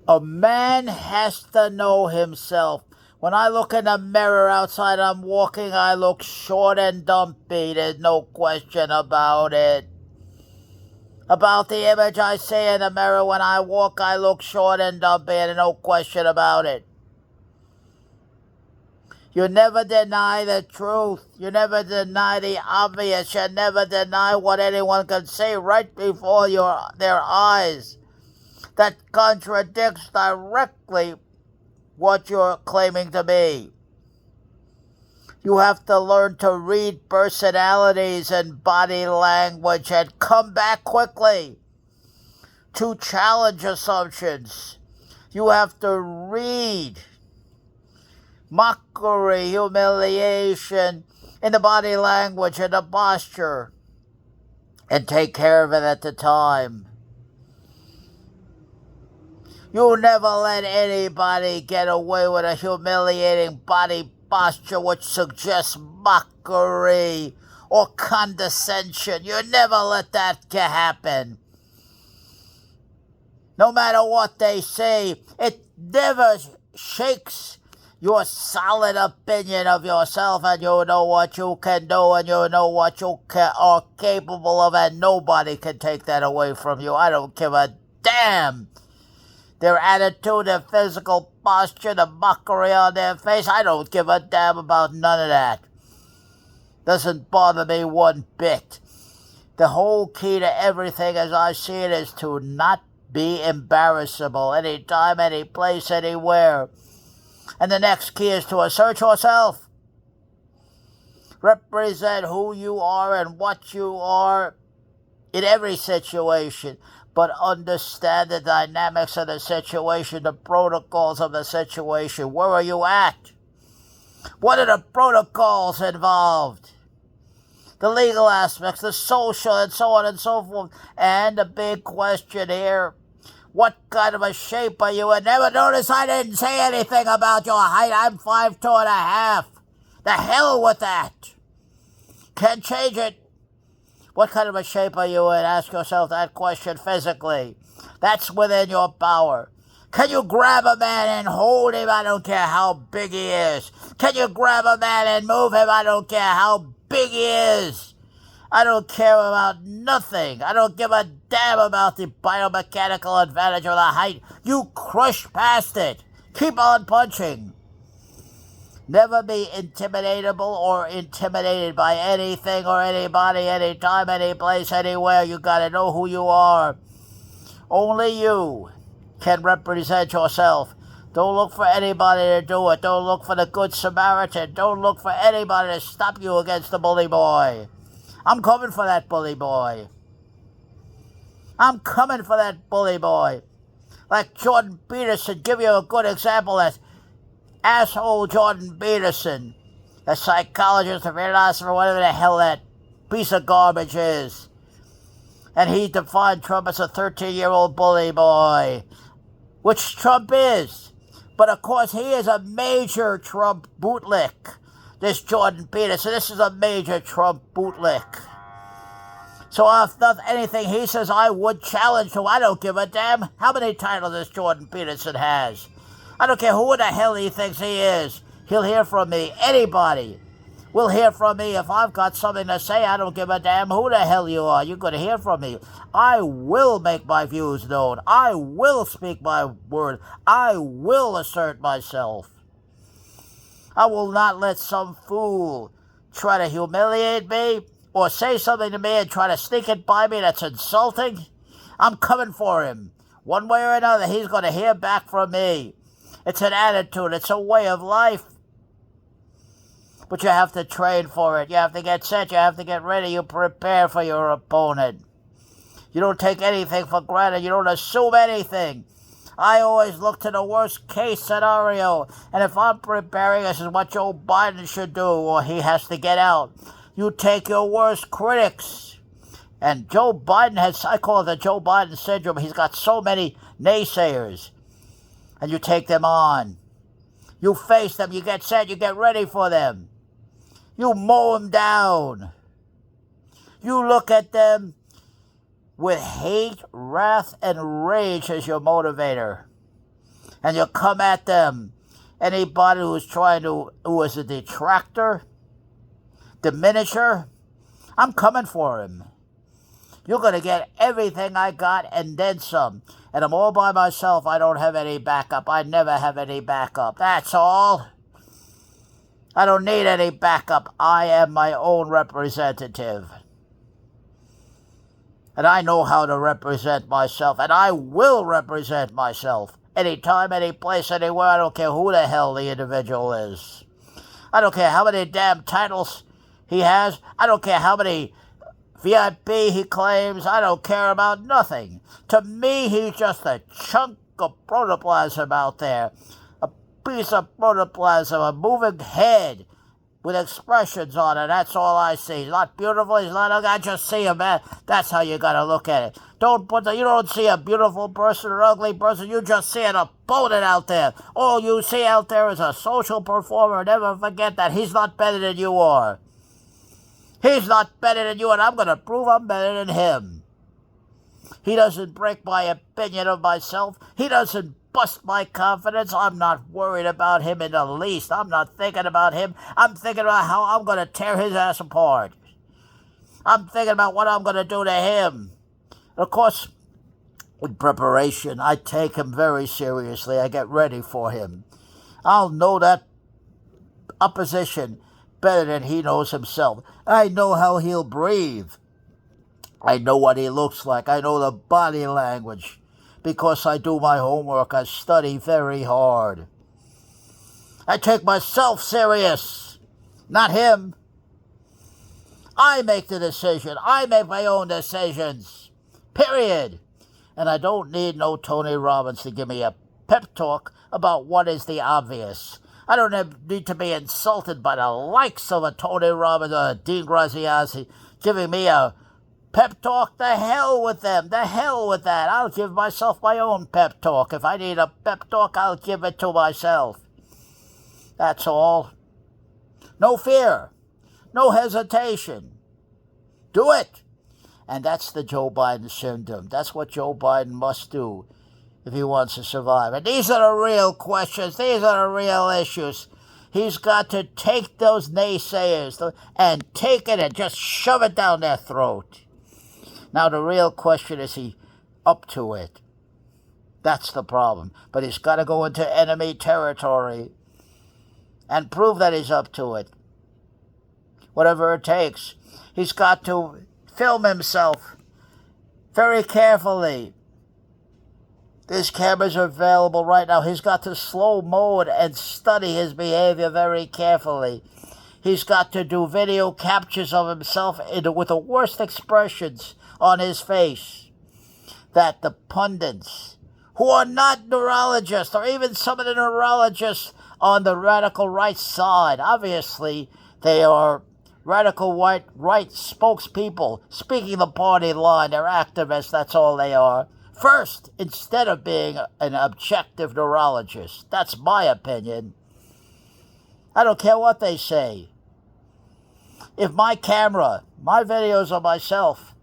A man has to know himself. When I look in the mirror outside I'm walking, I look short and dumpy. There's no question about it. About the image I see in the mirror when I walk, I look short and dumpy, and no question about it. You never deny the truth. You never deny the obvious. You never deny what anyone can say right before their eyes. That contradicts directly what you're claiming to be. You have to learn to read personalities and body language and come back quickly to challenge assumptions. You have to read mockery, humiliation in the body language and the posture and take care of it at the time. You never let anybody get away with a humiliating body posture which suggests mockery or condescension. You never let that happen. No matter what they say, it never shakes your solid opinion of yourself, and you know what you can do and you know what you are capable of, and nobody can take that away from you. I don't give a damn. Their attitude, their physical posture, the mockery on their face, I don't give a damn about none of that. Doesn't bother me one bit. The whole key to everything as I see it is to not be embarrassable anytime, any place, anywhere. And the next key is to assert yourself. Represent who you are and what you are in every situation, but understand the dynamics of the situation, the protocols of the situation. Where are you at? What are the protocols involved? The legal aspects, the social, and so on and so forth. And the big question here, what kind of a shape are you in? Never notice I didn't say anything about your height. I'm 5'2.5". The hell with that. Can't change it. What kind of a shape are you in? Ask yourself that question physically. That's within your power. Can you grab a man and hold him? I don't care how big he is. Can you grab a man and move him? I don't care how big he is. I don't care about nothing. I don't give a damn about the biomechanical advantage of the height. You crush past it. Keep on punching. Never be intimidatable or intimidated by anything or anybody, anytime, any place, anywhere. You gotta know who you are. Only you can represent yourself. Don't look for anybody to do it. Don't look for the Good Samaritan. Don't look for anybody to stop you against the bully boy. I'm coming for that bully boy. I'm coming for that bully boy. Like Jordan Peterson, give you a good example. That asshole Jordan Peterson, a psychologist, a philosopher, whatever the hell that piece of garbage is. And he defined Trump as a 13-year-old bully boy, which Trump is. But of course, he is a major Trump bootlick. This Jordan Peterson, this is a major Trump bootlick. So if not anything he says, I would challenge him. I don't give a damn how many titles this Jordan Peterson has. I don't care who the hell he thinks he is. He'll hear from me. Anybody will hear from me. If I've got something to say, I don't give a damn who the hell you are. You're going to hear from me. I will make my views known. I will speak my word. I will assert myself. I will not let some fool try to humiliate me or say something to me and try to sneak it by me that's insulting. I'm coming for him. One way or another, he's going to hear back from me. It's an attitude. It's a way of life. But you have to train for it. You have to get set. You have to get ready. You prepare for your opponent. You don't take anything for granted. You don't assume anything. I always look to the worst case scenario. And if I'm preparing, this is what Joe Biden should do, or he has to get out. You take your worst critics. And Joe Biden has, I call it the Joe Biden syndrome. He's got so many naysayers. And you take them on. You face them. You get set. You get ready for them. You mow them down. You look at them with hate, wrath, and rage as your motivator. and you come at them. Anybody who is a detractor, diminisher, I'm coming for him. You're going to get everything I got and then some. And I'm all by myself. I don't have any backup. I never have any backup. That's all. I don't need any backup. I am my own representative. And I know how to represent myself. And I will represent myself. Anytime, any place, anywhere. I don't care who the hell the individual is. I don't care how many damn titles he has. I don't care how many VIP he claims. I don't care about nothing. To me, he's just a chunk of protoplasm out there. A piece of protoplasm, a moving head with expressions on it. That's all I see. He's not beautiful. He's not ugly. I just see him, man. That's how you got to look at it. You don't see a beautiful person or ugly person. You just see an opponent out there. All you see out there is a social performer. Never forget that. He's not better than you are. He's not better than you, and I'm going to prove I'm better than him. He doesn't break my opinion of myself. He doesn't bust my confidence. I'm not worried about him in the least. I'm not thinking about him. I'm thinking about how I'm going to tear his ass apart. I'm thinking about what I'm going to do to him. Of course, in preparation, I take him very seriously. I get ready for him. I'll know that opposition better than he knows himself. I know how he'll breathe. I know what he looks like. I know the body language. Because I do my homework, I study very hard. I take myself serious, not him. I make the decision. I make my own decisions. Period. And I don't need no Tony Robbins to give me a pep talk about what is the obvious. I don't need to be insulted by the likes of a Tony Robbins or a Dean Graziosi giving me a pep talk. The hell with them. The hell with that. I'll give myself my own pep talk. If I need a pep talk, I'll give it to myself. That's all. No fear. No hesitation. Do it. And that's the Joe Biden syndrome. That's what Joe Biden must do if he wants to survive. And these are the real questions. These are the real issues. He's got to take those naysayers and take it and just shove it down their throat. Now, the real question is he up to it? That's the problem. But he's got to go into enemy territory and prove that he's up to it. Whatever it takes. He's got to film himself very carefully. These cameras are available right now. He's got to slow mode and study his behavior very carefully. He's got to do video captures of himself with the worst expressions on his face that the pundits, who are not neurologists, or even some of the neurologists on the radical right side, obviously they are radical right spokespeople speaking the party line. They're activists, that's all they are. First, instead of being an objective neurologist. That's my opinion. I don't care what they say. If my camera, my videos of myself,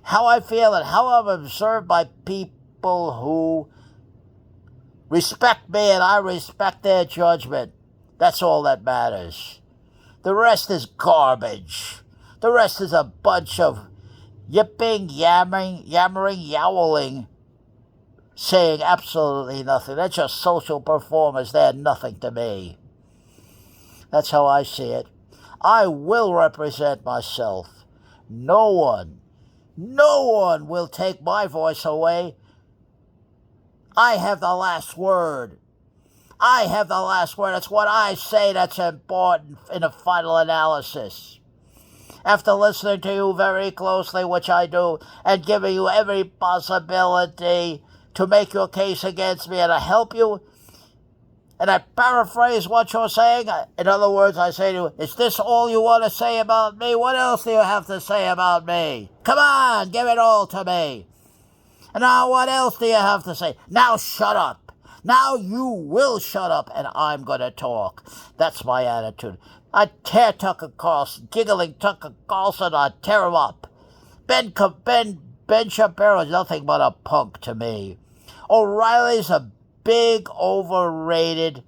how I feel and how I'm observed by people who respect me and I respect their judgment, that's all that matters. The rest is garbage. The rest is a bunch of yipping, yammering, yowling, saying absolutely nothing. They're just social performers. They're nothing to me. That's how I see it. I will represent myself. No one will take my voice away. I have the last word. I have the last word. It's what I say that's important in the final analysis. After listening to you very closely, which I do, and giving you every possibility to make your case against me and to help you, and I paraphrase what you're saying. In other words, I say to you, is this all you want to say about me? What else do you have to say about me? Come on, give it all to me. And now what else do you have to say? Now shut up. Now you will shut up and I'm going to talk. That's my attitude. I tear Tucker Carlson, giggling Tucker Carlson, I tear him up. Ben Shapiro is nothing but a punk to me. O'Reilly's a big, overrated,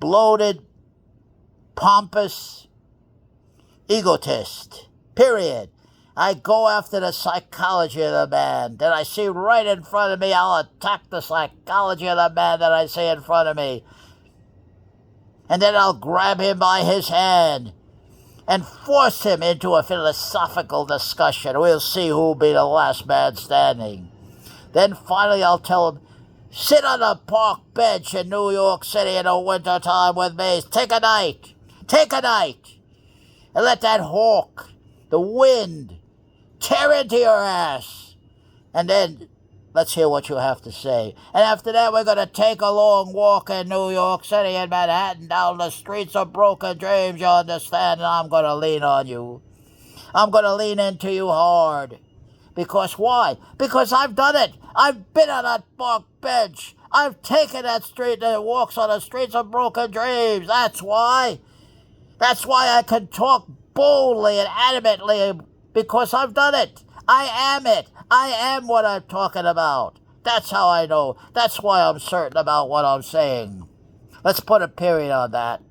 bloated, pompous egotist. Period. I go after the psychology of the man that I see right in front of me. I'll attack the psychology of the man that I see in front of me. And then I'll grab him by his hand and force him into a philosophical discussion. We'll see who'll be the last man standing. Then finally I'll tell him, sit on a park bench in New York City in the wintertime with me. Take a night. Take a night. And let that hawk, the wind, tear into your ass. And then let's hear what you have to say. And after that, we're going to take a long walk in New York City and Manhattan down the streets of broken dreams, you understand? And I'm going to lean on you. I'm going to lean into you hard. Because why? Because I've done it. I've been on that park bench. I've taken that street that walks on the streets of broken dreams. That's why. That's why I can talk boldly and adamantly, because I've done it. I am it. I am what I'm talking about. That's how I know. That's why I'm certain about what I'm saying. Let's put a period on that.